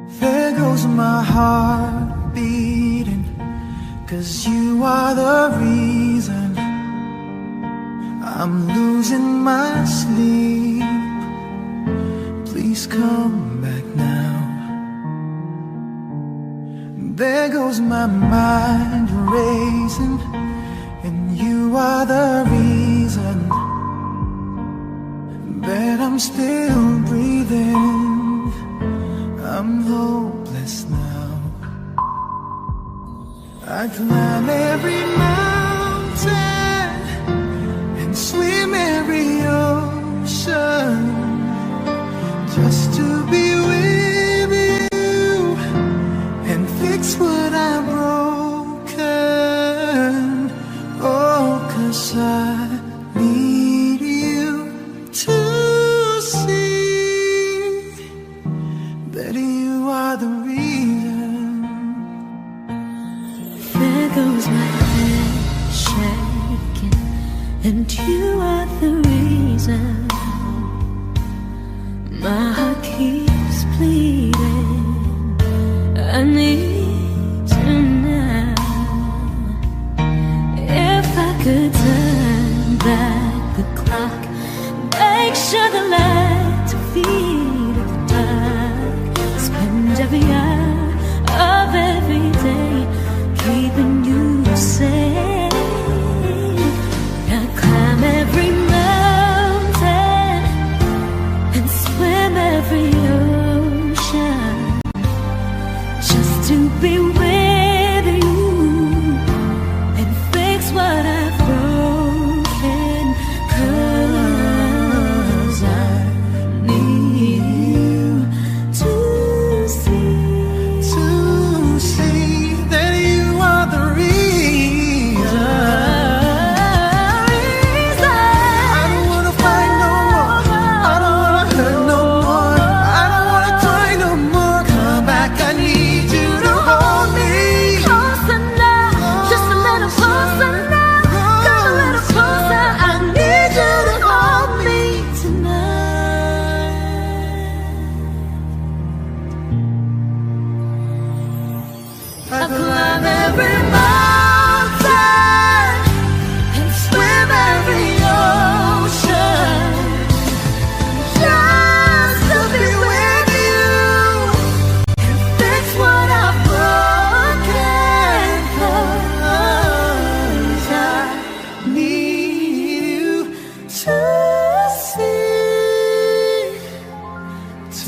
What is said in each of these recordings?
There goes my heart beating, 'cause you are the reason I'm losing my sleep. Please come back now. There goes my mind racing, and you are the reason that I'm still breathing. I'm hopeless now. I climb every mountain and swim every ocean just to be with you and fix what I've broken. Oh, 'cause I need you to see that you are the reason. There goes my head shaking, and you are the reason. My heart keeps bleeding. I need you now. If I could turn back the clock, make sure the lights are feet of the dark. Spend every hour of every day keeping you safe. I climb every mountain and swim every ocean just to be with you and fix what I've broken. 'Cause I need you to see that you are the reason. I don't wanna fight no more. I don't wanna hurt no more. I don't wanna cry no more. Come back, I need you to hold me closer now, just a little closer now. Come a little closer, I need you to hold me tonight. I climb every mountain and swim every ocean just to be with you and fix what I've broken. 'Cause I need you to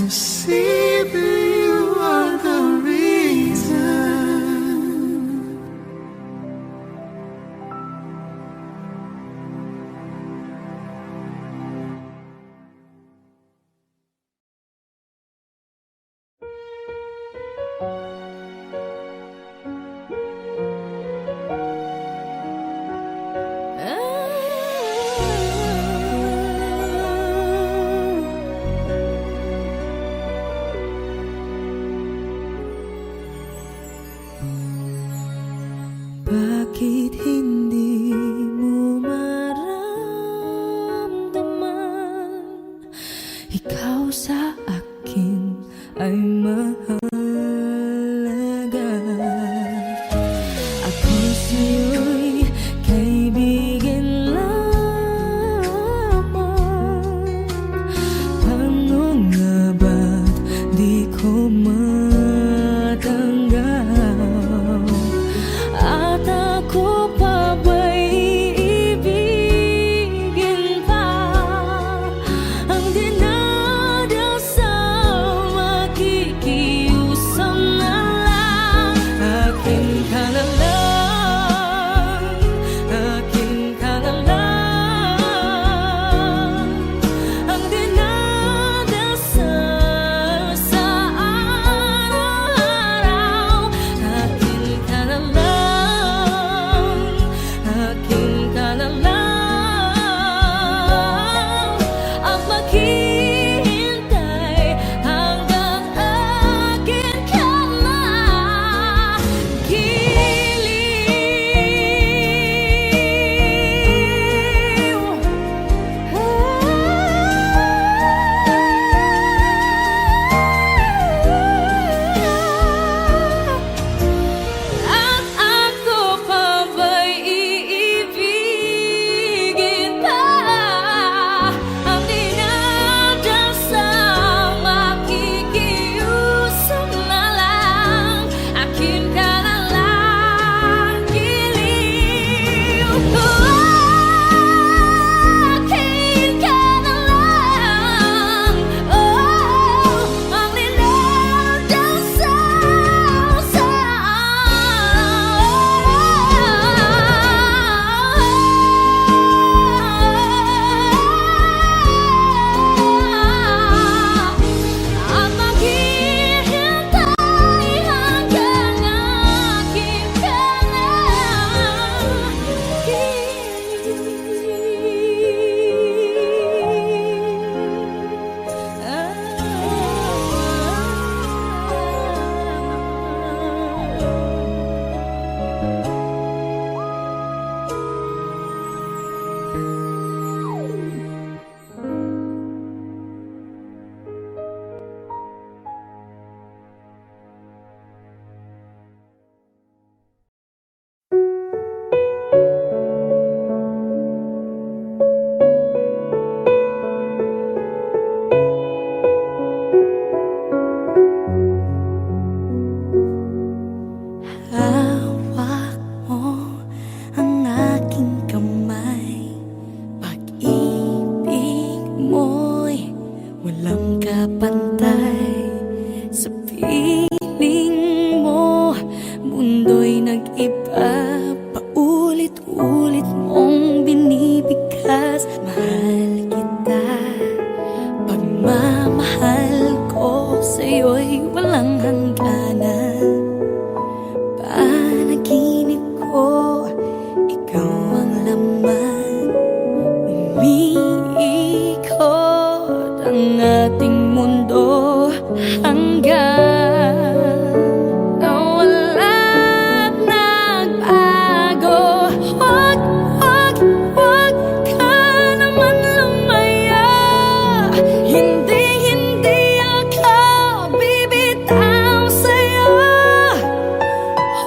see that you are the reason. Bakit hindi mo maramdaman? Ikaw sa akin ay mahalaga. Ako sa'yo'y kaibigan lamang. Paano nga ba't di ko matanggap? At ako pa ba'y iibigin pa? Ang dinadasal makikiusap ay walang hangganan. Panaginip ko, ikaw ang laman. Umiikot ang ating mundo hanggang nawala't nagbago. Wag, wag, wag ka naman lumaya. Hindi, hindi ako bibitaw sa'yo.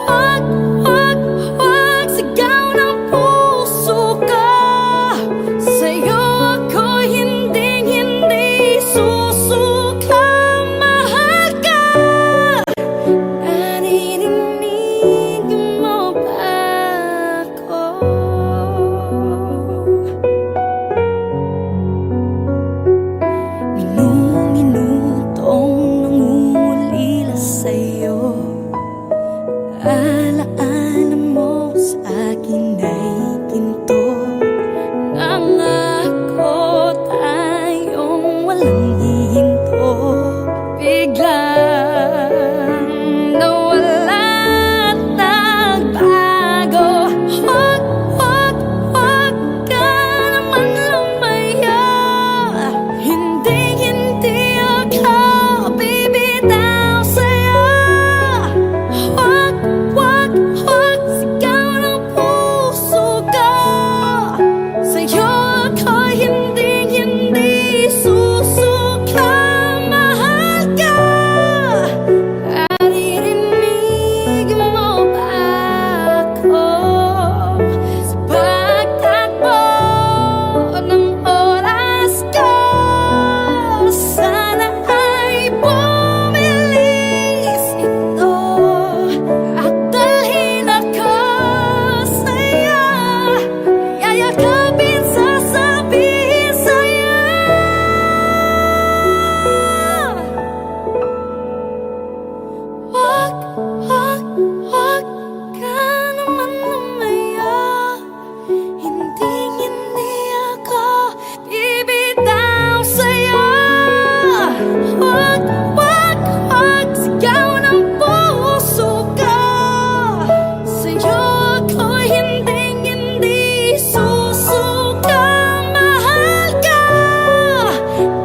Wag, wag, wag, sigaw ng puso ko. Sa'yo ako hinding hindi susuka. Mahal ka. Naririnig mo ba ako? Minutong nangungulila sa'yo. Alaala mo sa akin ay ginto. Nangako tayong walang hihinto. Biglang nawala't nagbago. Wag, wag, wag ka naman lumaya. Hindi, hindi ako bibitaw sa'yo. Wag, wag, wag, sigaw ng puso ko. Sa'yo ako hindi, hindi susuka. Mahal ka. Naririnig mo ba ako? Sa pagtakbo ng oras ko, sana ay bumilis ito at dalhin ako sa'yo. Yayakapin, sasabihin sa'yo. Wag, wag, wag ka naman lumaya. Hindi, hindi ako bibitaw sa'yo. Wag, wag, wag, sigaw ng puso ko. Sa'yo ako hinding hindi susuka. Mahal ka.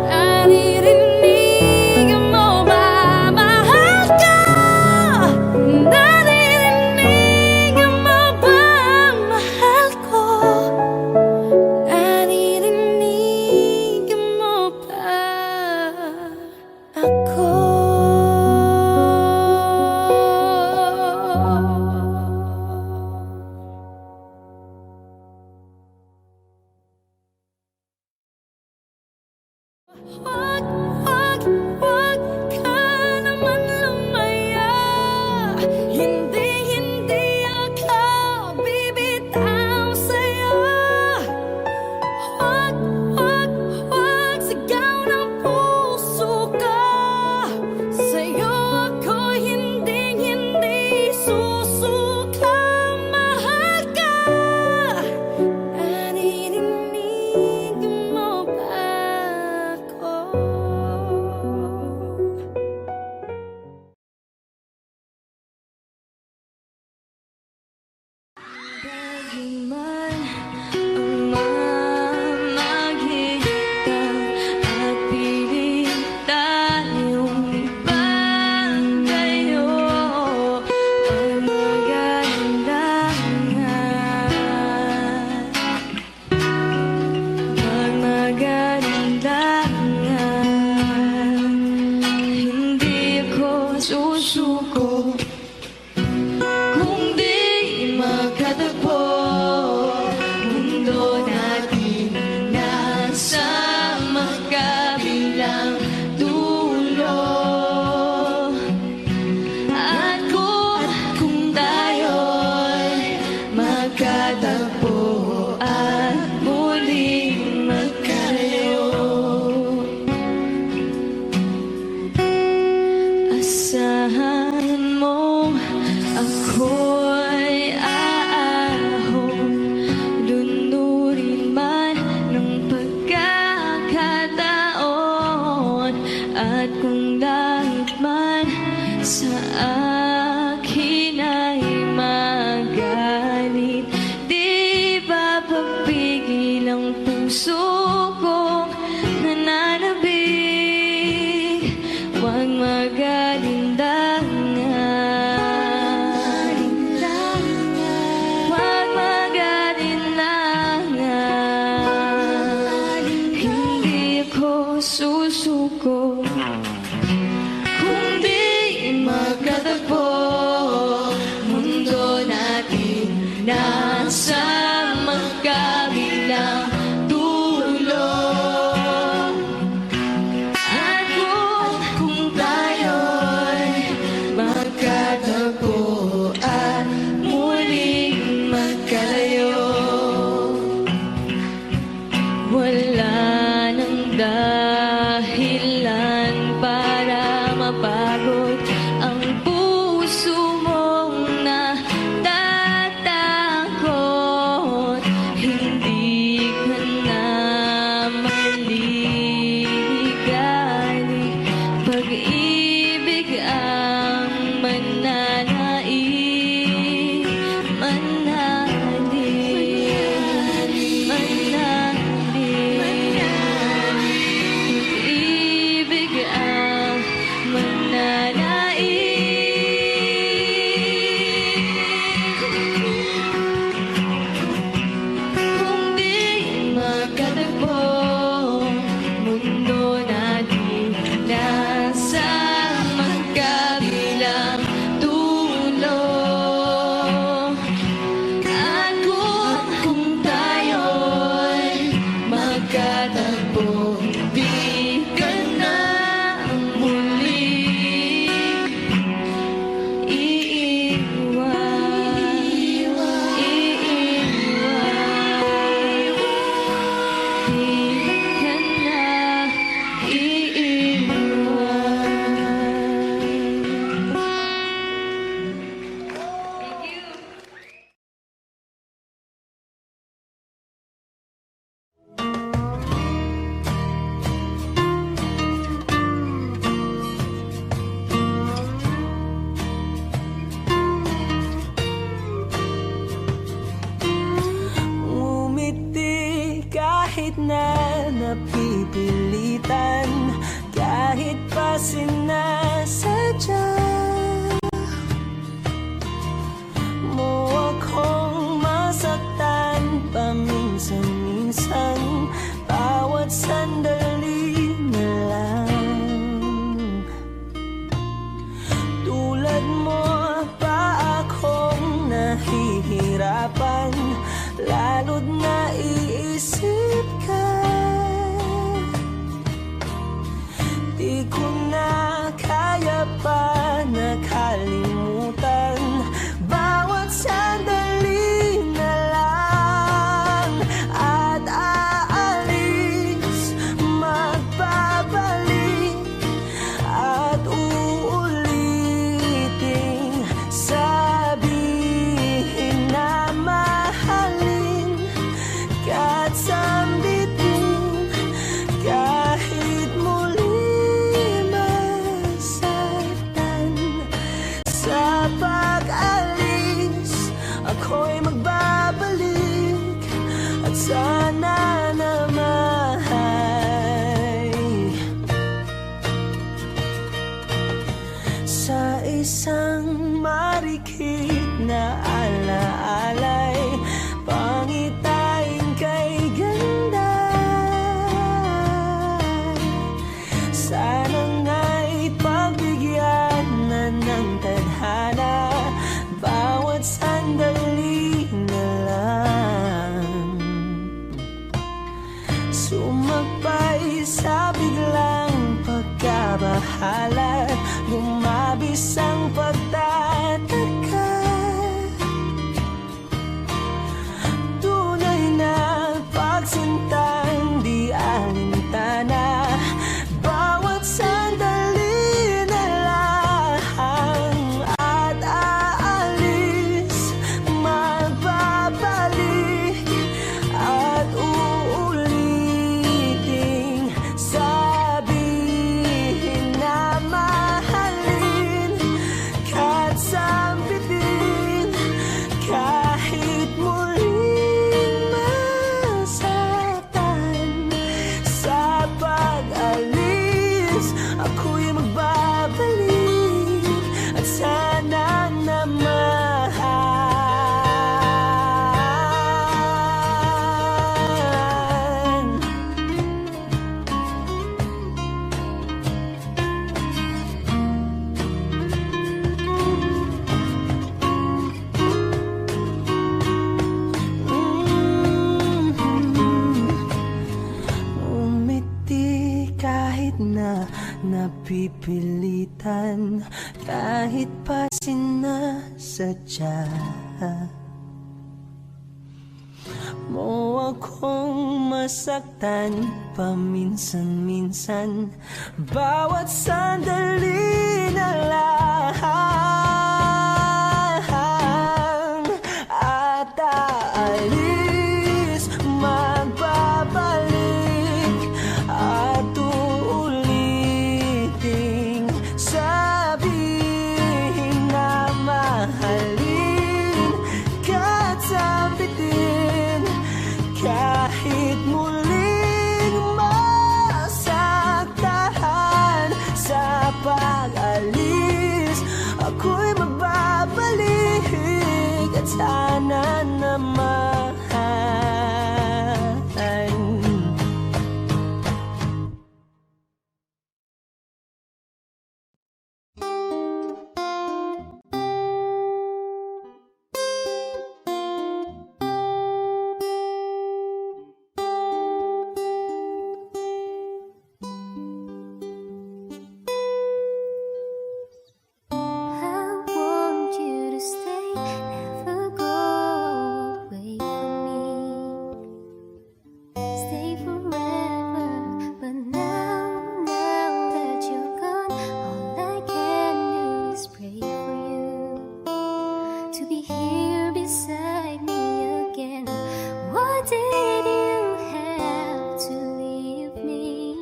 Naririnig mo ba? Mahal ka. Naririnig mo ba? Mahal ko. Naririnig mo ba ako? Wag, wag, wag ka naman lumaya. Hindi, hindi ako bibitaw sa'yo. Wag, wag, wag, sigaw ng puso ko. Sa'yo ako hinding hindi susuka. Mahal ka. Naririnig mo ba ako? Dahiman ang mamamagitan at piling tayong ipagtayo ang magalindangan. Ang magalindangan. Hindi ko susuko kung di makatagpo. Mundo natin nasa magkabilang dulo. At kung tayo'y magkatagpo at muling magkareyo, asahan mo ako'y aahon. Lunurin man ng pagkakataon. At kung langit man puso mong natatakot, hindi ka na maligalig. Pag-ibig ang mananaig, manalig, manalig. Pag-ibig ang mananaig. Kung di magkatagpo, mundo natin nasa magkabilang dulo. At kung tayo'y magkatagpo, di ka na muli iiwan, iiwan. Di ka na Ngumiti kahit na napipilitan, kahit pa sinasadya mo akong masaktan paminsan-minsan, bawat sandali na lang. Tulad mo pa akong nahihirapan, lalo't naiisip ka. Di ko na kaya pa nakalimutan, bawat sandali na lang. At aalis, magbabalik, at uuliting sabihin na mahalin ka't sambitin, kahit muli masaktan. Sa pag-alis, ako'y magbabalik, at sana naman sa isang marikit na alaalay, pangitain kay ganda. Sana nga'y pagbigyan na ng tadhana, bawat sandali na lang. Sumagpay sa biglang pagkabahala, lumabis ang pagtataka. Tunay na pagsintang di alintana, bawat sandali na lang. At aalis, magbabalik, at uuliting sabihin na mahalin ka't sambitin, kahit muling masaktan. Sa pag-alis, ako'y magbabalik, at sana naman umiti kahit na napipilitan, kahit pa sinasadya mo akong masaktan paminsan-minsan, bawat sandali na lang. ako'y mababalik at sana naman I want you to stay, never go away from me. Stay forever, but now that you're gone, all I can do is pray for you to be here beside me again. Why did you have to leave me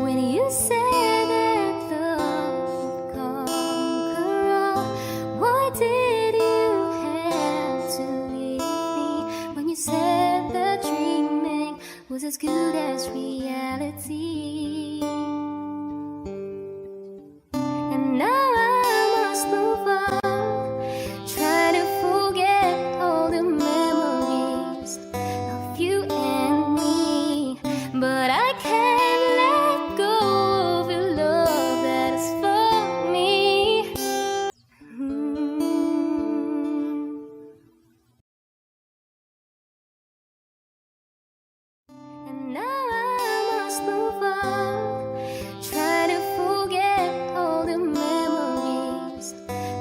when you said that love would conquer all? Why did you have to leave me when you said that dreaming was as good as reality? And now I must move on, try to forget all the memories of you and me, but I can't let go of your love that is for me. And now I must move on, try to forget all the memories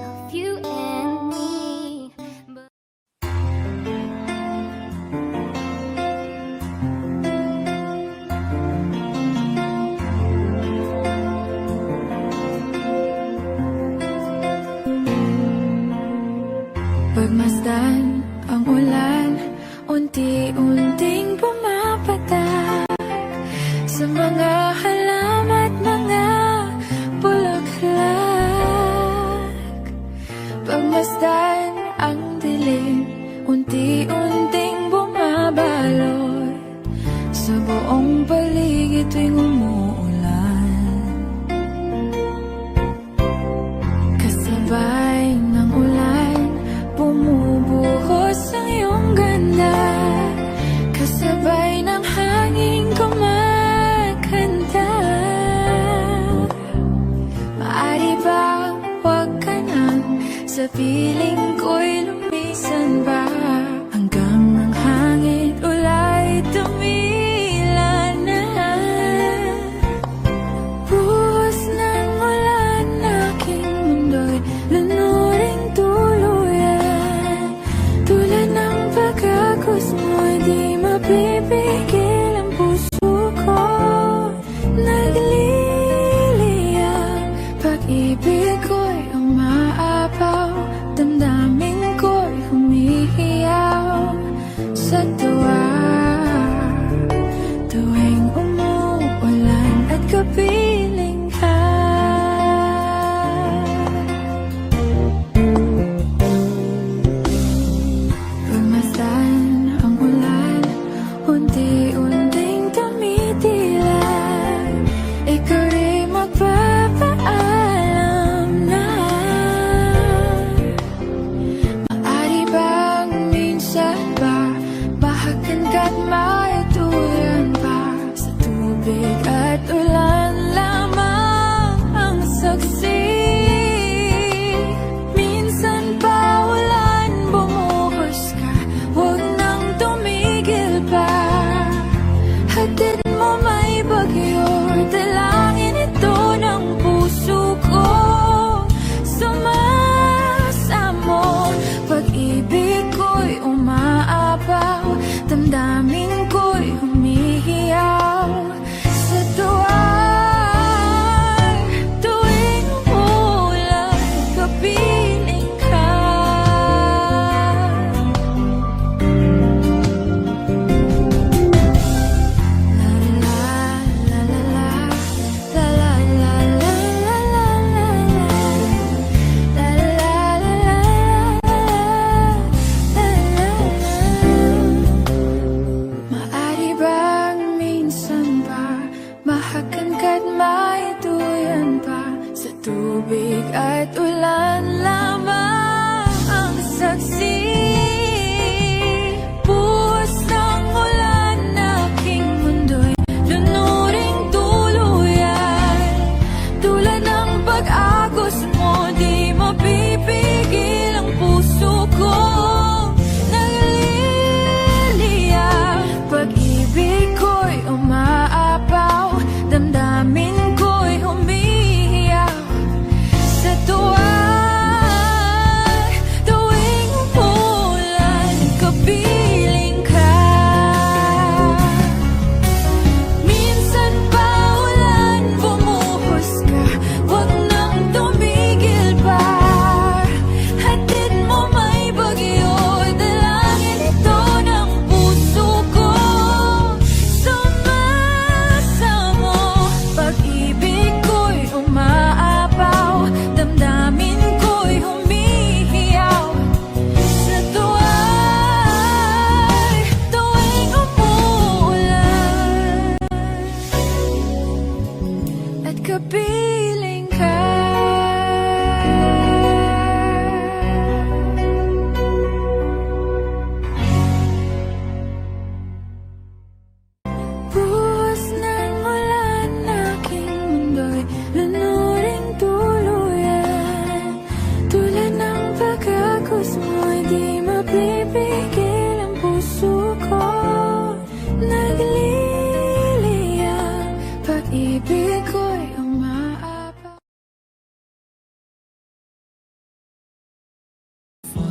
of you and me, but Pagmasdan ang ulan, unti-unting pumapatak sa mga halaman at mga bulaklak. Pagmasdan ang dilim, unti-unting bumabalot sa buong paligid tuwing umuulan. Kasabay ng ulan, bumubuhos ang iyong ganda, kasabay ng hangin kumakanta. Maaari bang huwag ka nang sa piling ko'y lumisan ba, hanggang ang hangin ulay tumila na. Buhos ng ulan, aking mundo'y lunuring tuluyan. Tulad ng pagkagos mo'y di mapipigil ang puso ko. Nagliliyab, pag-ibig ko'y umaapaw, damdamin ko'y humihiyaw sa tuwa. Tuwing umuulan at kapiling ka,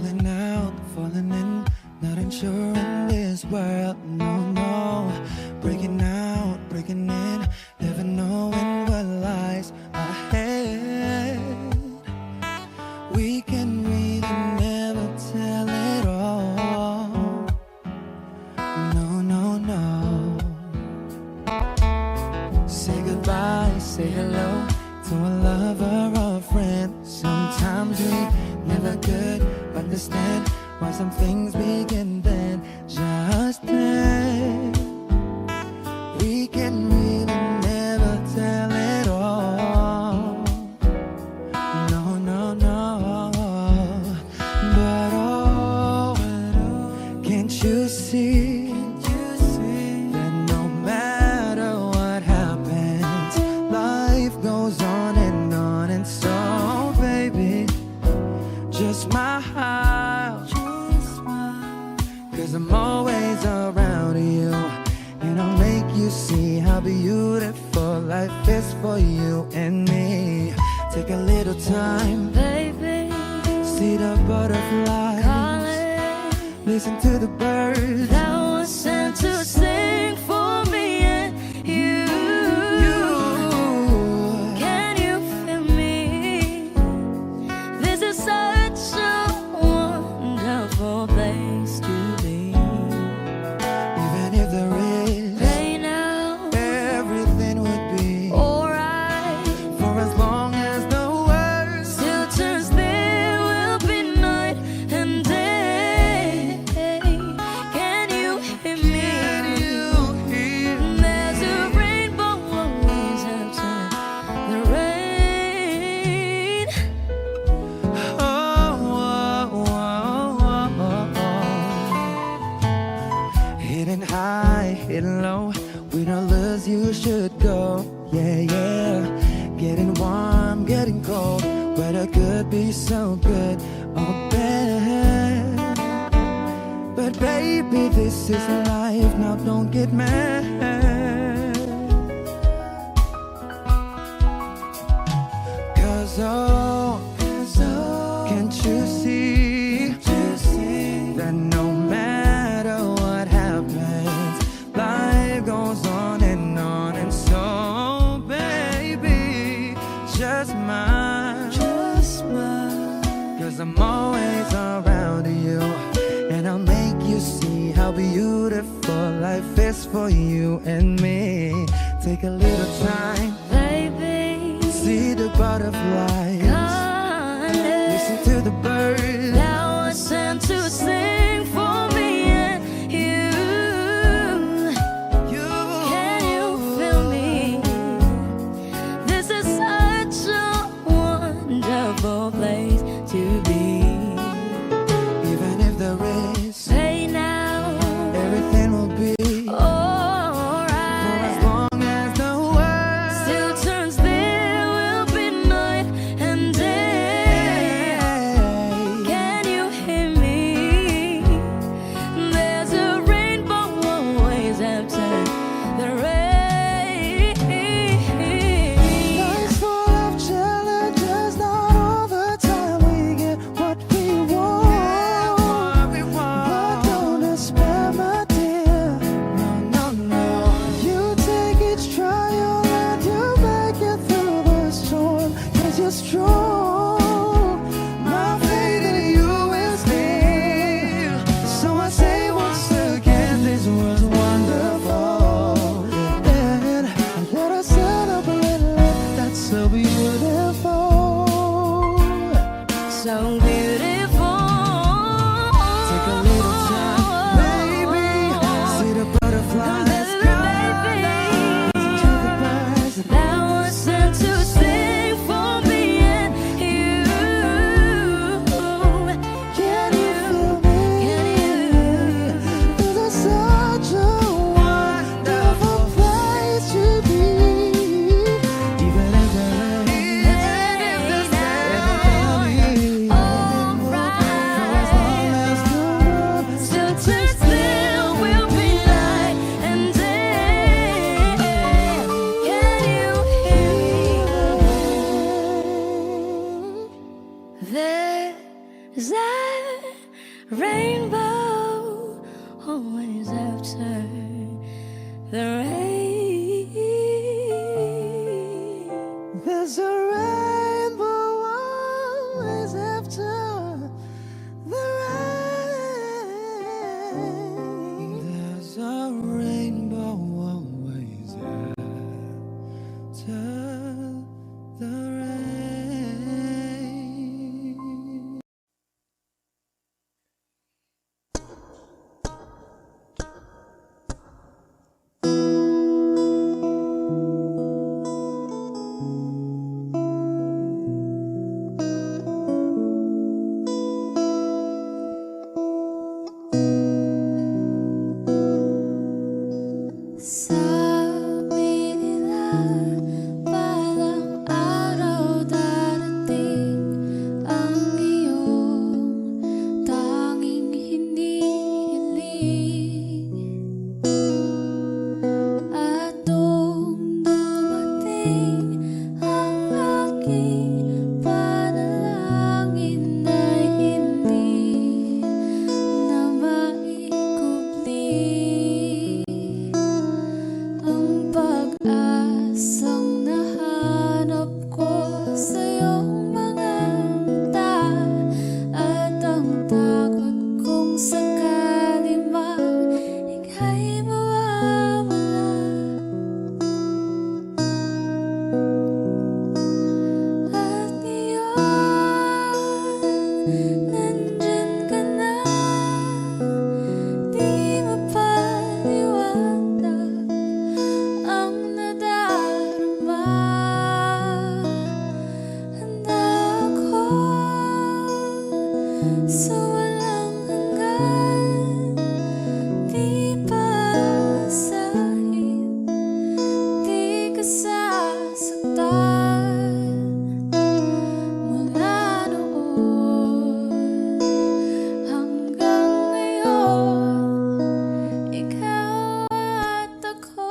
Falling out, falling in, not unsure in this world, no. Breaking out, breaking in, never knowing what lies ahead. We can really never tell it all. No. Say goodbye, say hello to a lover or a friend. Sometimes we never could understand why some things begin then, just then. We can really never tell it all. No. But oh, can't you see that no matter what happens, life goes on, and so baby, just smile, 'cause I'm always around you, and I'll make you see how beautiful life is for you and me. Take a little time, Baby, see the butterflies, calling, listen to the birds. that was sent to sing for me and you. Can you feel me? This is such a wonderful place to be. Even if there is Right now, everything would be alright. for as long as the world Still turns, there will be night and day. Can you hear me? you hear. There's a rainbow always after the rain. Hidden high, hidden low, we don't lose, you should go. Yeah. Getting warm, getting cold, weather could be so good or bad. But baby, this is life, now don't get mad. Cause oh, can't you see that no matter what happens, life goes on, and so baby, just smile, 'cause I'm always around you, and I'll make you see how beautiful life is for you and me. Take a little time, Baby, see the butterflies, calling, listen to the birds. that was sent to sing for me and you. Can you feel me? This is such a wonderful place to be. Even if there is, Hey now, everything will be for alright. as long as the world Still turns, there will be night and day. Can you hear me? There's a rainbow always after the rain. Life's full of challenges, not all the time we get what we want. But don't despair, my dear. No. You take each trial and you make it through the storm, 'cause you're strong. My faith in you is real. So I say once again, this was wonderful. And let us celebrate, that's so beautiful. So beautiful. Take a little time, baby, see the butterflies, Baby, listen to the birds. that was sent to sing for me and you. Can you feel me? Can you? This is such a wonderful place to be. Even if there is everything will be for as long as the world Still turns, there will be night and day. Can you hear me? There's rainbow always after the rain. There's a rainbow always after the rain. There's a rainbow always after the rain. Sabi nila balang araw darating ang iyong tanging hinihiling. At nung dumating ang aking panalangin ay hindi na maikubli. Ang pag-asang nahanap ko sa iyong mga mata at ang takot kong sakali mang ika'y mawawala. At ngayon, nandyan ka na, di mapaliwanag ang nadarama. Handa ako sa walang hanggan, di pasahin, di ka sasaktan. Mula noon hanggang ngayon, ikaw at ako.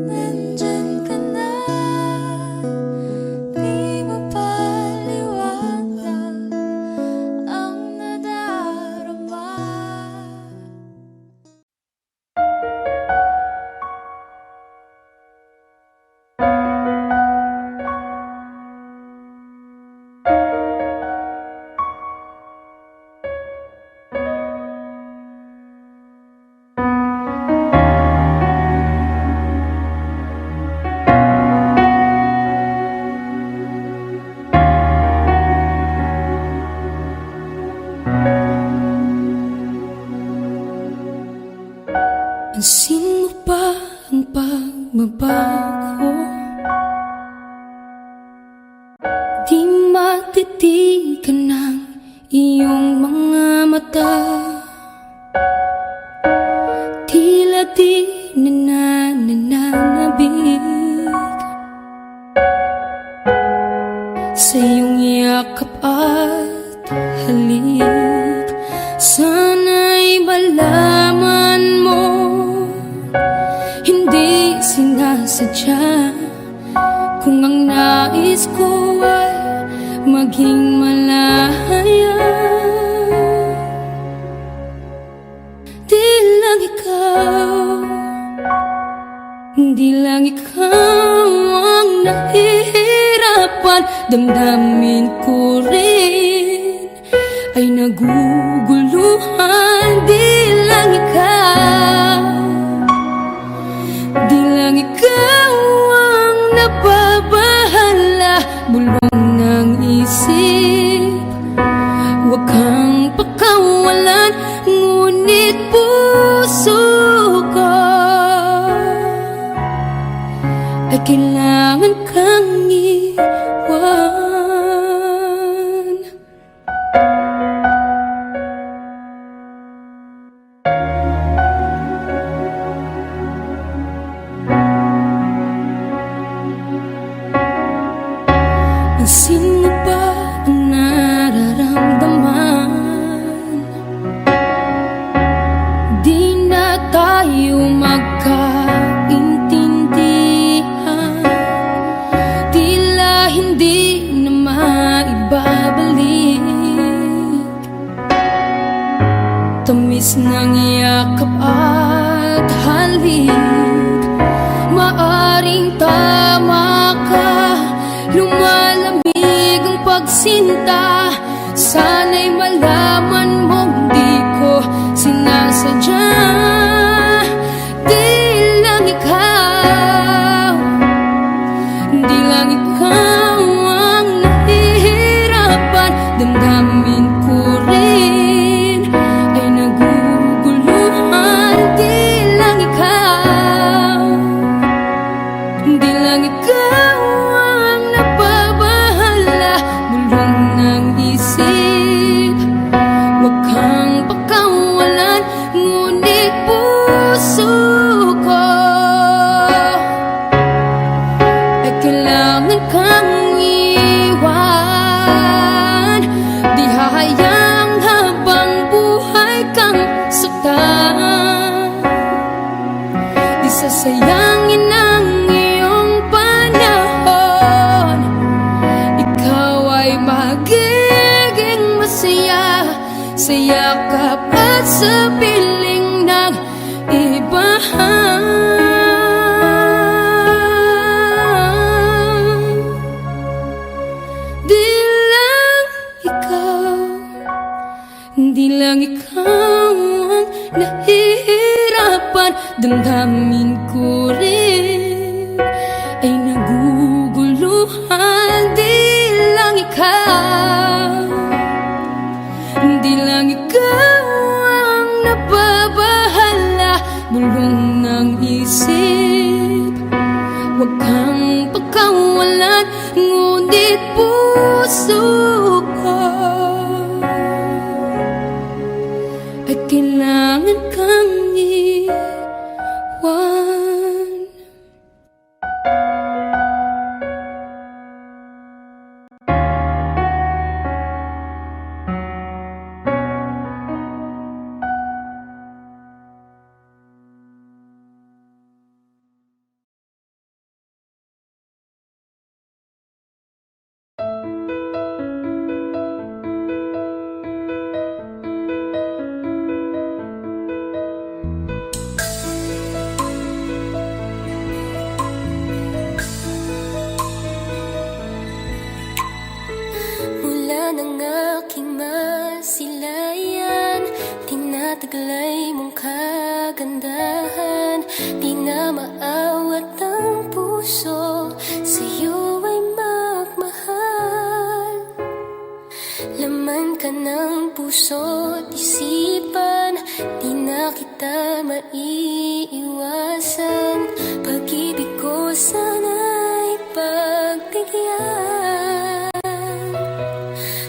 nandyan ka na. Di mo paliwanag ang nadarama. Pansin mo ba ang pagbabago? Di matitigan ng iyong mga mata. Tila di nananabig sa iyong yakap at halik. Sana'y malaman mo, hindi sinasadya. Kung ang nais ko ay maging malaya, di lang ikaw, di lang ikaw ang nahihirapan. Damdamin ko rin ay naguguluhan. Di lang ikaw, di lang ikaw ang nababahala. Bulong ng isip, huwag kang pakawalan. Ngunit puso ko ay kailangan kang iwan. Pansin mo ba ang nararamdaman? Di na tayo magkaintindihan. Tila hindi na maibabalik tamis ng yakap at halik. Maaring tama ka, lumalamig ang pagsinta. Sana'y malaman mong di ko sinasadya. Di lang ikaw, di lang ikaw ang nahihirapan. Damdamin ko rin ay naguguluhan. Di lang ikaw, di lang ikaw ang nababahala. Bulong ng isip, huwag kang pakawalan. Ngunit puso ko ay kailangan kang iwan. Di hahayang habang buhay kang saktan. Di sasayangin ang iyong panahon. Ikaw ay magiging masaya sa yakap at sa piling ng iba. Di lang ikaw, di lang ikaw ang nahihirapan. Damdamin ko rin ay naguguluhan. Di lang ikaw, di lang ikaw ang nababahala. Bulong ng isip, huwag kang pakawalan. Ngunit puso ko ay kailangan kang iwan. di na maawat ang puso, sa'yo ay magmahal. Laman ka ng puso't isipan, di na kita maiiwasan. Pag-ibig ko sana'y pagbigyan.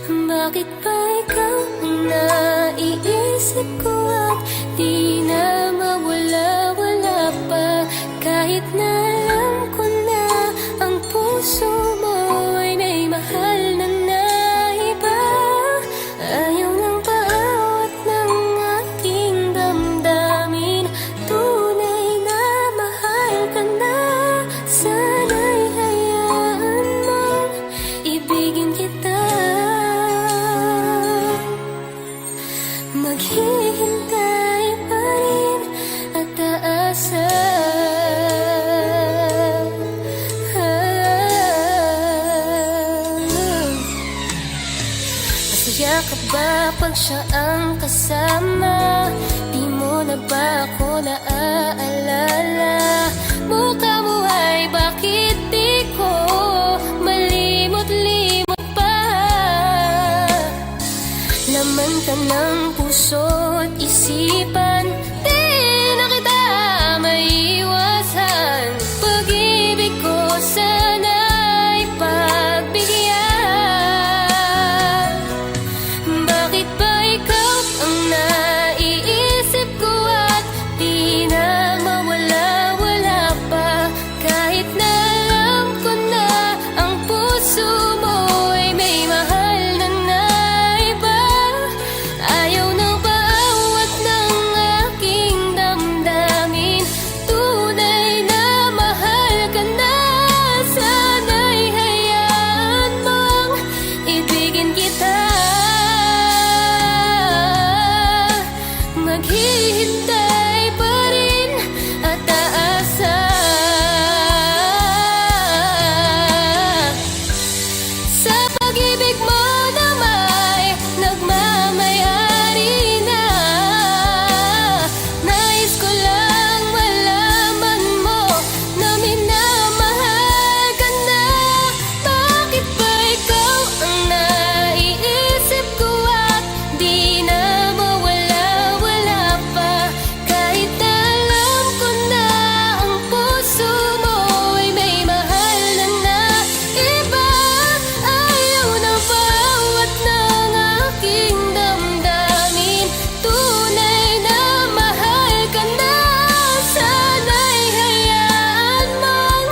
Bakit ba ikaw ang naiisip ko at di na mawala-wala pa? Kahit na alam ko na ang puso mo ay may mahal na naiba. Ayaw nang paawat ng aking damdamin, tunay na mahal ka na. Sana'y hayaan mong ibigin kita. Maghihintay pa rin at aasa. Masaya ka ba pag siya ang kasama? Di mo na ba ako naaalala? Mukha mo ay bakit di ko malimot-limot pa? Laman ka ng puso't isipan, di na kita maiiwasan. Pag-ibig ko sana'y pagbigyan. Bakit ba ikaw ang naiisip ko at di na mawala-wala pa? Kahit na alam ko na ang puso mo ay may mahal na naiba. Ayaw nang paawat ng aking damdamin, tunay na mahal ka na. Sana'y hayaan mong ibigin kita. Maghihintay pa rin at aasa. Sa pag-ibig mo na may nagmamayari na. Nais ko lang malaman mo na minamahal ka na. Bakit ba ikaw ang naiisip ko at di na mawala-wala pa? Kahit na alam ko na ang puso mo ay may mahal na naiba. Ayaw na paawat ng aking damdamin, tunay na mahal ka na. Sana'y hayaan mong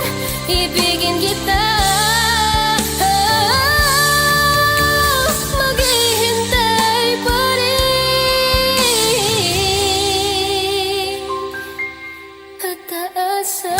ibigin kita. Maghihintay pa rin at aasa.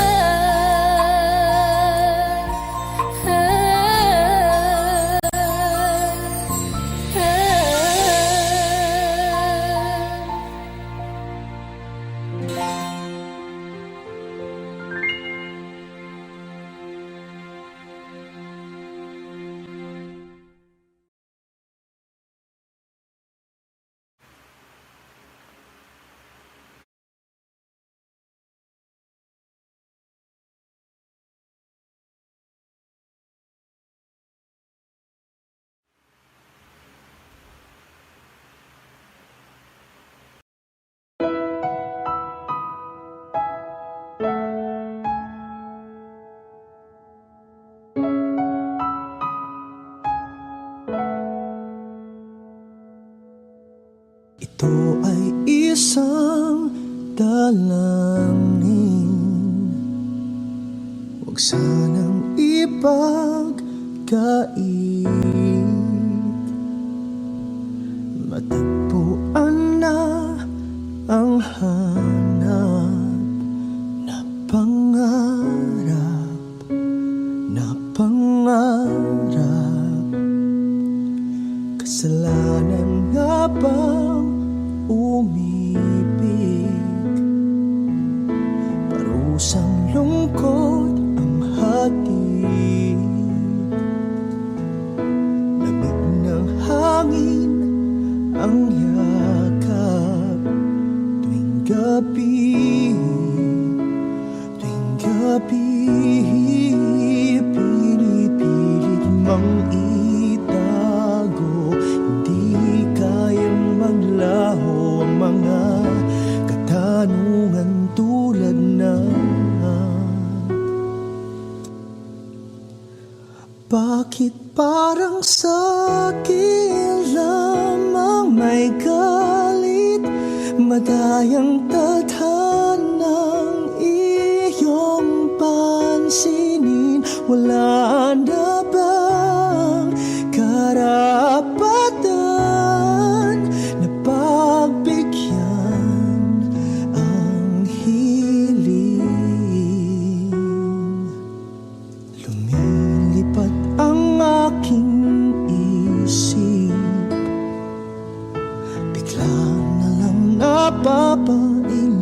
Ito ay isang dalangin, huwag sanang ipagkait. Matagpuan na ang hanap na pangarap, na pangarap. Kasalanan nga bang umibig? Parusang lungkot ang hatid, lamig ng hangin ang yakap tuwing gabi. Bakit parang sa'kin lamang may galit? Madayang tadhanang iyong pansinin. Wala na bang karapatan na pagbigyan ang hiling? Lumilipat ang aking isip, bigla na lang napapailin.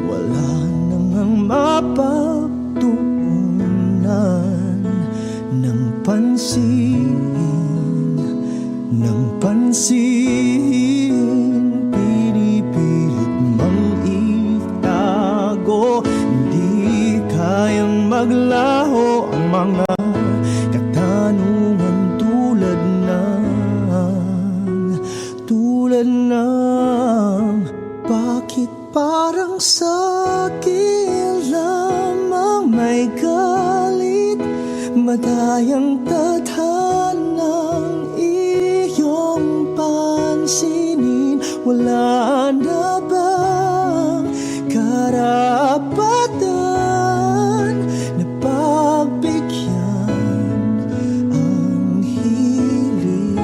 Wala nang mapagtuunan ng pansin, pinipilit mang itago. Hindi kayang maglaho ang mga katanungan tulad ng bakit parang sa'kin lamang may galit? Madayang tadhanang iyong pansinin. Wala na bang karapatan na pagbigyan ang hiling?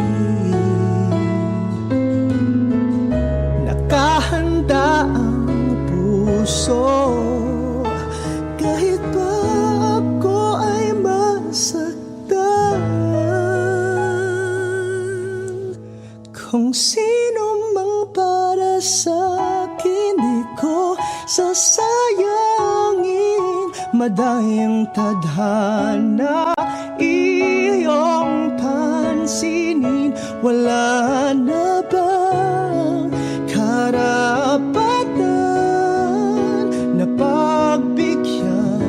Nakahanda ang puso kahit pa ako ay masaktan. Kung sino mang para sa'kin, di ko sasayangin. Madayang tadhana iyong pansinin. Wala na bang karapatan na pagbigyan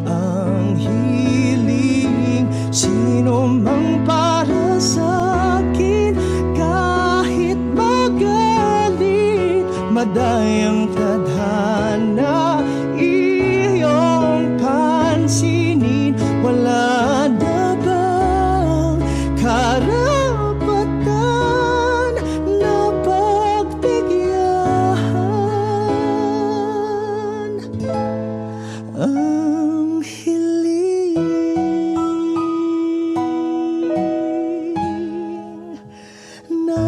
ang hiling? Sino mang para sa'kin kahit magalit. Madayang tadhana iyong pansinin. Wala na bang karapatan na pagbigyan ang hiling na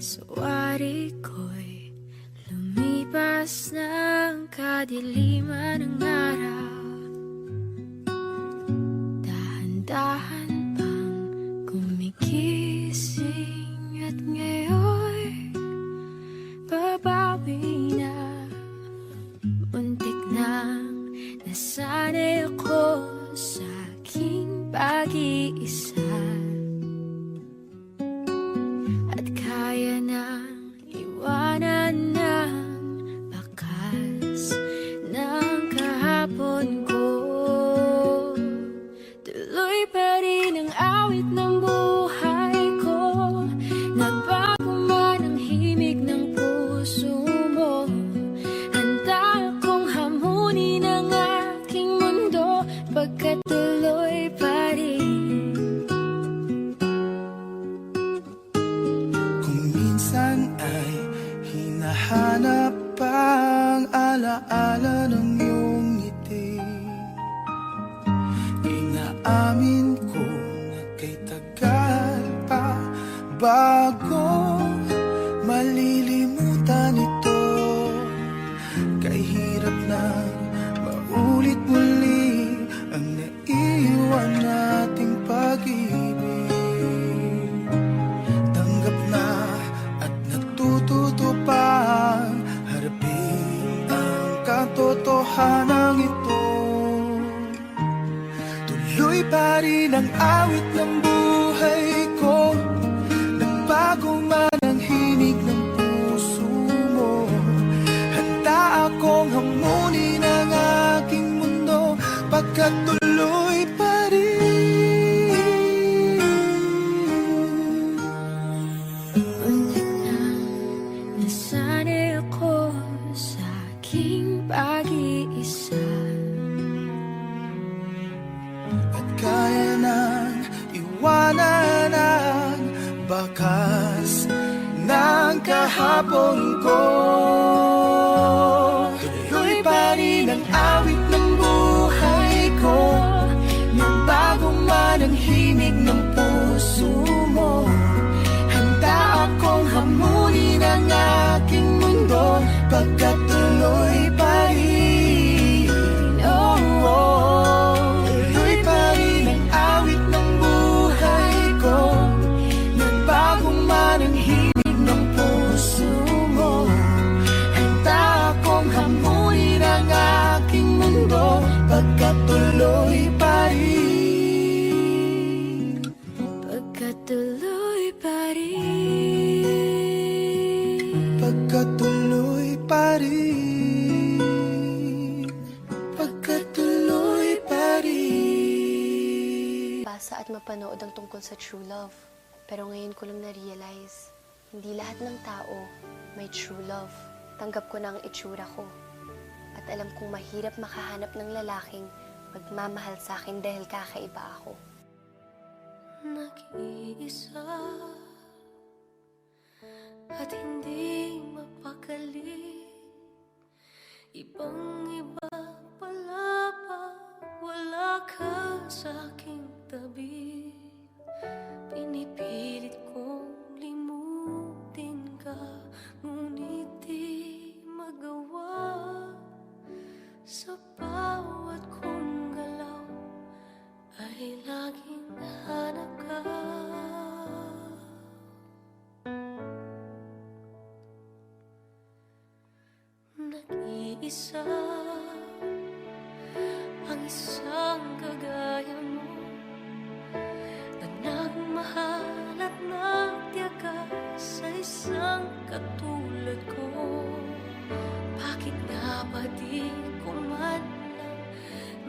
Sawari ko'y lumipas ng kadiliman ng araw. Dahan-dahan pang gumigising at ngayon babawi na. Muntik nang nasanay ako sa aking pag-iisa. Kaya nang iwanan ng bakas ng kahapon ko. Tuloy pa rin ang awit ng buhay ko. Nagbago man ang himig ng puso mo. Handa akong hamunin ang aking mundo pagkat tuloy pa rin. Ay hinahanap ang alaala ng iyong ngiti. Inaamin ko na kay tagal pa bago malilimutan ito. Kay hirap na maulit muli ang naiwan nating pag-ibig. Tanggap na tutupang harapin ang katotohanan ito. Tuloy pa rin ang awit ng buhay ko. bago man ang himig ng puso mo, handa akong hamunin ang aking mundo, pagkat tuloy pa rin. Untik na nasanay ako sa aking pag-iisa, At kaya nang iwanan ang bakas ng kahapon ko. Tuloy pa rin ang awit ng buhay ko, nagbago man ang himig ng puso mo, handa akong hamunin ang aking mundo, pagkat tuloy pa rin. Oh, oh. Tuloy pa rin ang awit ng buhay ko, nagbago man ang himig ng puso mo, handa akong hamunin ang aking mundo, pagkat tuloy pa rin. pagkatuloy pa rin. Pagkat tuloy pa rin. Pagkat tuloy pa rin. Basa at mapanood ang tungkol sa true love. Pero ngayon ko lang na-realize, hindi lahat ng tao may true love. Tanggap ko na ang itsura ko. At alam kong mahirap makahanap ng lalaking magmamahal sa akin dahil kakaiba ako. Nag-iisa at hindi mapakali, ibang-iba pala pag wala ka sa aking tabi. Pinipilit kong limutin ka, ngunit di magawa. Sa bawat kong galaw ay laging hanap ka. Nag-iisa ang isang kagaya mo, na nagmahal at nagtiyaga sa isang katulad ko. Bakit nga ba di ko man lang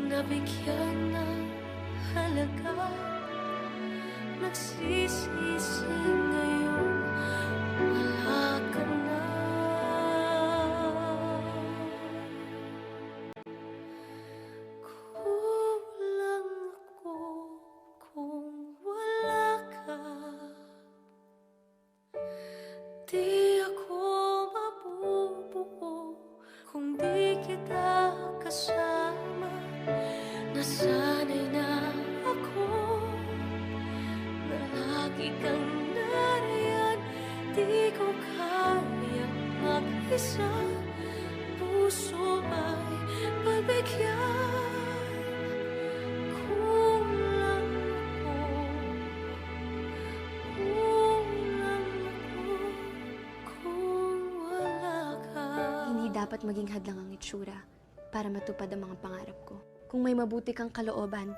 nabigyan ng halaga? Nagsisisi ngayon, wala ka na. Kulang ako kung wala ka. Di ako mabubuo kung di kita kasama. Nasanay na ako na lagi kang nariyan. Di ko kaya mag-isa, puso ay pagbigyan. Kulang ako kung wala ka. Hindi dapat maging hadlang ang itsura para matupad ang mga pangarap ko. Kung may mabuti kang kalooban,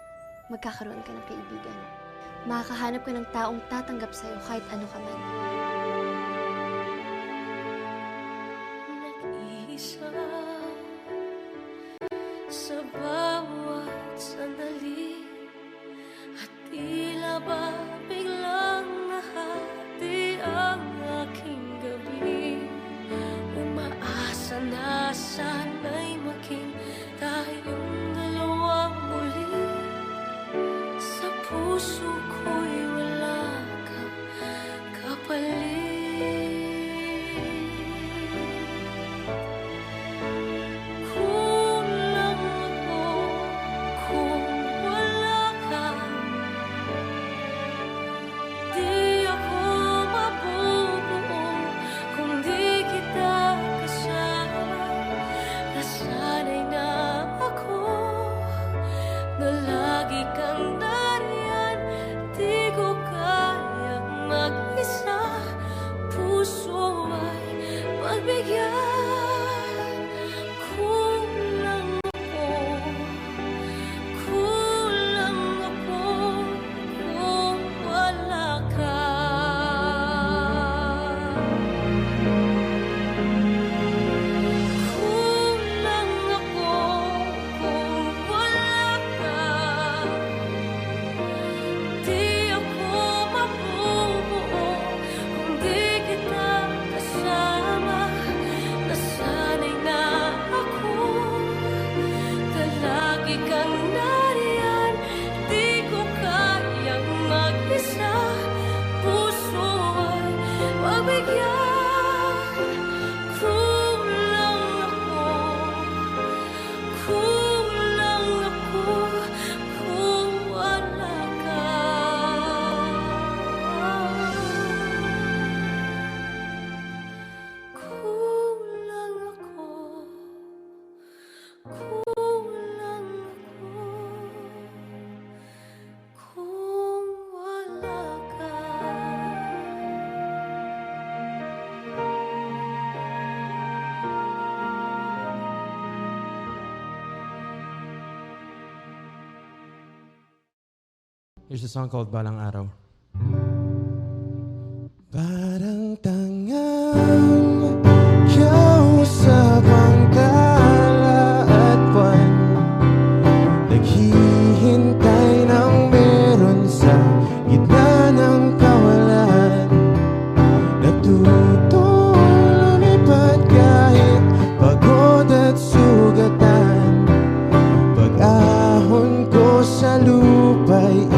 magkakaroon ka ng kaibigan. Makakahanap ka ng taong tatanggap sa'yo kahit ano ka man. Nag-iisa sa bawat sandali, at tila ba biglang nahati ang aking gabi. Umaasa na sana'y maging tayong dalawang muli. Sa puso ko'y wala kang kapalit. Kulang ako kung wala ka. Di ako mabubuo kung di kita kasama. Nasanay na ako na lagi kang nariyan. Di ko kayang mag-isa, puso ay pagbigyan. Kulang ako kung wala ka. Here's a song called Balang Araw. Parang tangang kausap ang tala at buwan, naghihintay ng meron sa gitna ng kawalan. Natutong lumipad kahit pagod at sugatan. Pag-ahon ko sa lupa'y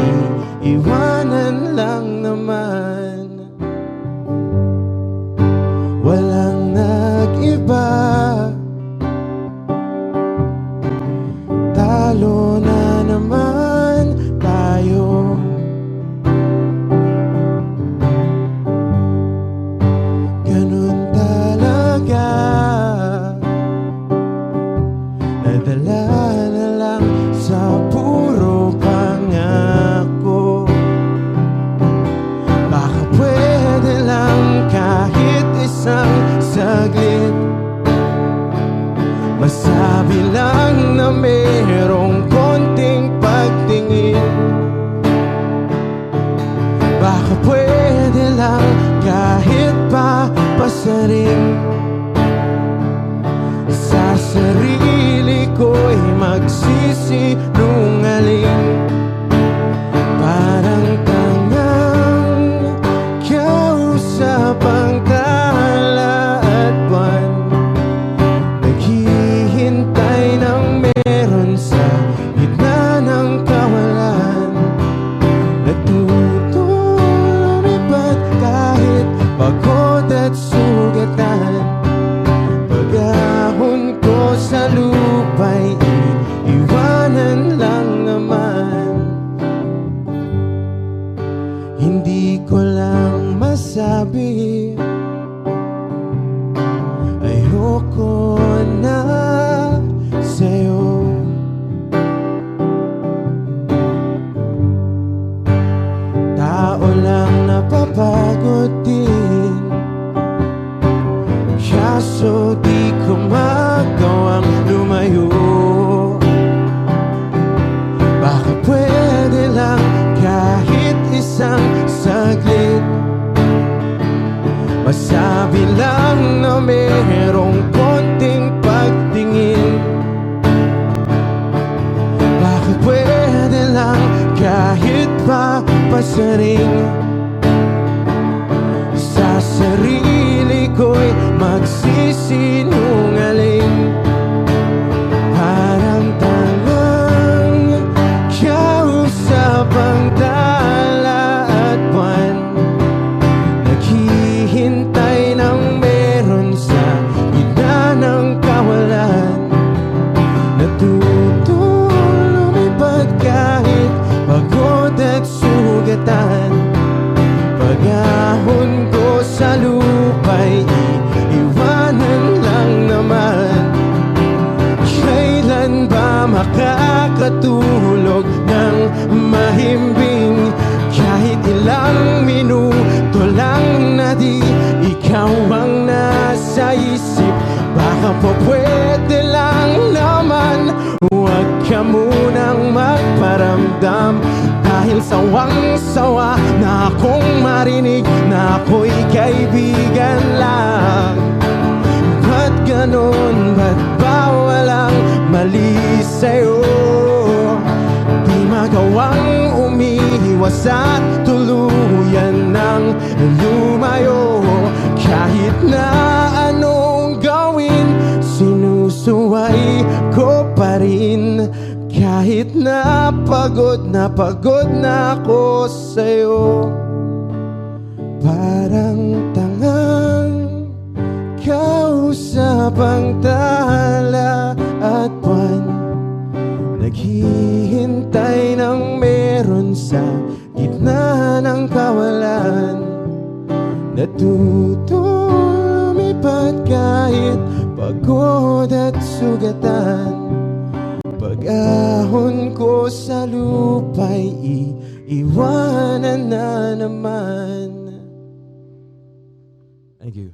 iwanan lang naman. Walang nag-iba, talo na naman tayo. Ganun talaga, nadala na lang sa puro pangako. Baka pwede lang kahit isang saglit, masabi lang na mayroong konting pagtingin. Baka pwede lang kahit papasaring, sa sarili ko'y magsisinungaling. Parang tangang kausap ang tala at buwan, naghihintay ng meron sa gitna ng kawalan. Natutong lumipad kahit pagod at sugatan. Pag-ahon ko sa lupa'y iwanan lang naman. Hindi ko lang masabi, ayoko na sa'yo. Tao lang napapagod din, kaso di ko magawang lumayo. Baka pwede lang kahit isang saglit, masabi lang na mayroong konting pagtingin. Baka pwede lang kahit papasaring, sa sarili ko'y magsisinungaling. Parang tangang kausap ang tala at buwan, naghihintay ng meron sa gitna ng kawalan. Natutong lumipad kahit pagod at sugatan. Pag-ahon ko sa lupa'y iwanan lang naman. Kailan ba makakatulog ng mahimbing, kahit ilang minuto lang na di ikaw ang nasa isip? Baka po pwede lang naman, huwag ka munang magparamdam, dahil sawang-sawa na akong marinig na ako'y kaibigan lang. Ba't ganon? Ba't ba walang mali sa'yo? Di magawang umiiwas at tuluyan ng lumayo. Kahit na anong gawin, sinusuway ko pa rin. Kahit na pagod na ako sa'yo. Parang tangang kausap ang tala at buwan, naghihintay ng meron sa gitna ng kawalan. Natutong lumipad kahit pagod at sugatan. Pag-ahon ko sa lupa'y iwanan na naman. Thank you.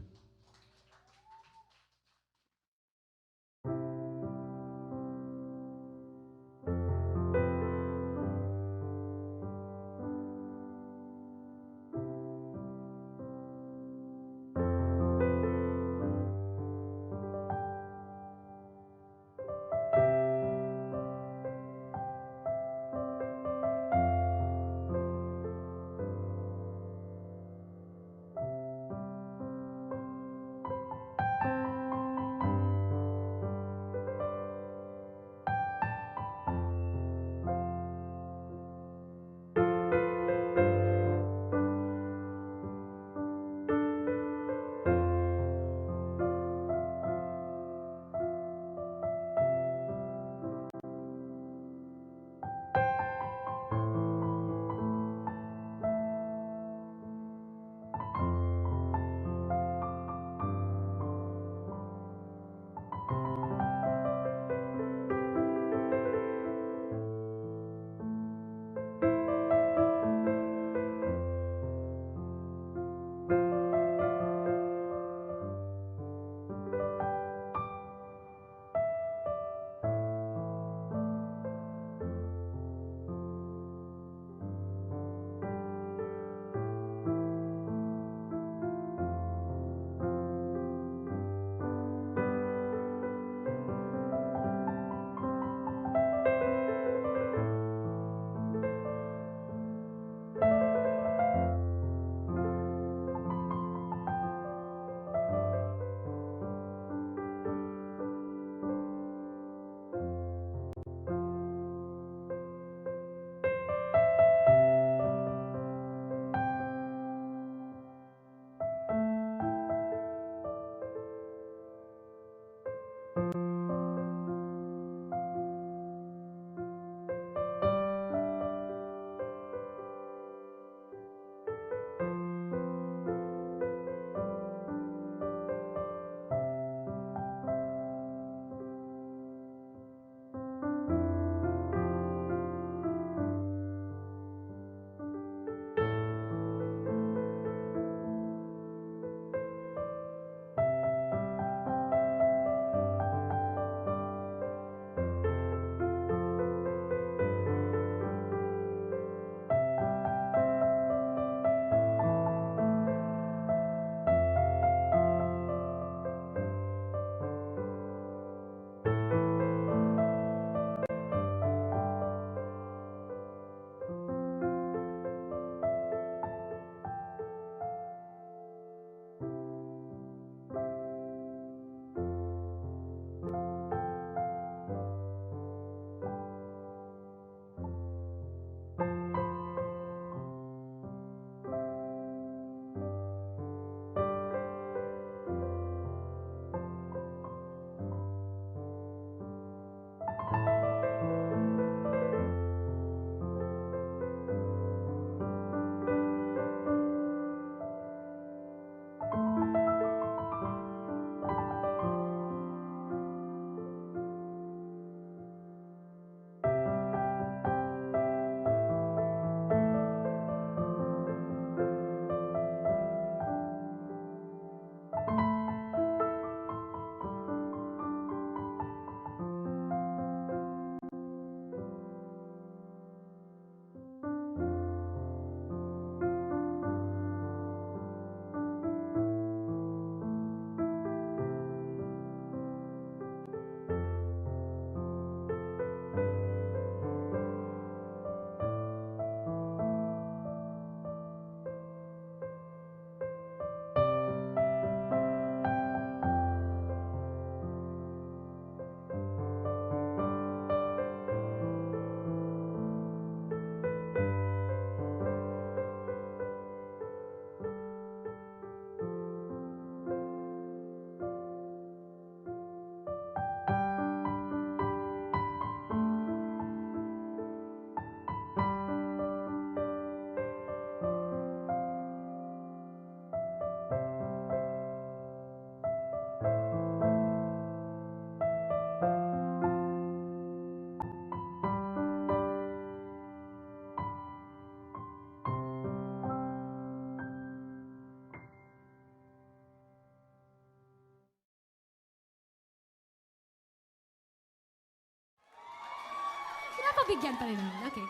Pagbigyan pa rin naman. Okay.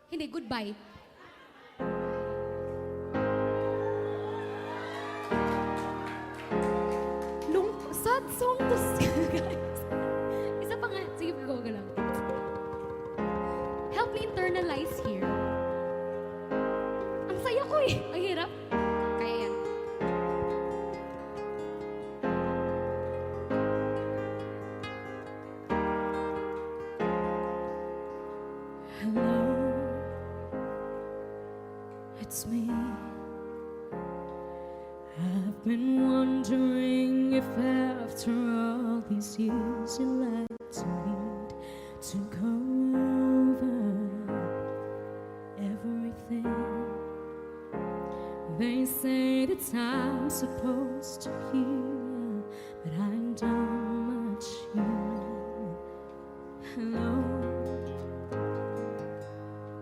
Hindi, goodbye. Sad song to guys. Isa pa nga. Sige, go lang. Help me internalize here. Ang saya ko eh. Ang hirap. Kaya yan. Hello, it's me. I've been wondering if after all these years you'd like to meet to go over everything. They say that I'm supposed to hear, but I don't much hear. Hello,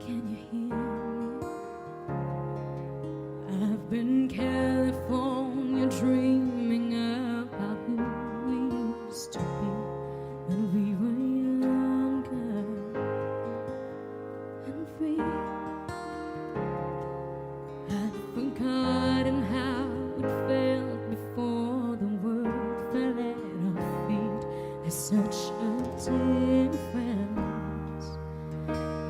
can you hear me? I've been California dreaming about who we used to be when we were younger and free. I'd forgotten how it felt before the world fell at our feet. There's such a difference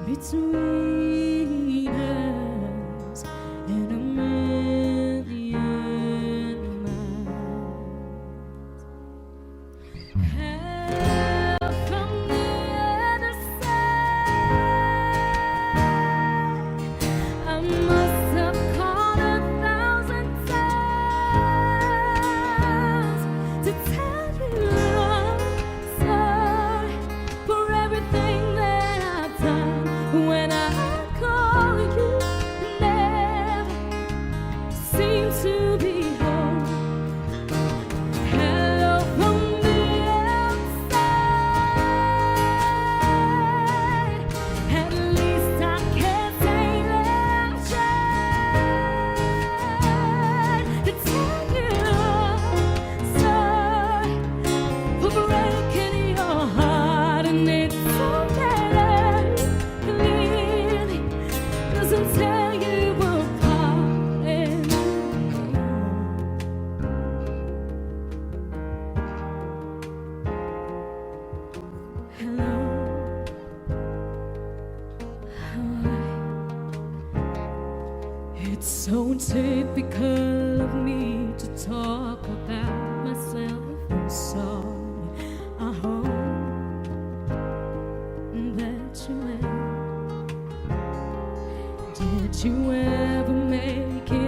between us and a million miles. Help from the other side. I must have called 1,000 times to tell you I'm sorry for everything that I've done. When I call you, never seem to be home. Hello from the outside. At least I can say that I've tried to tell you I'm sorry for breaking your heart, and it's so bad. Clearly doesn't tell you apart anymore. Hello, how are you? It's so typical of me to talk about myself. I'm sorry. I hope that you will. Did you ever make it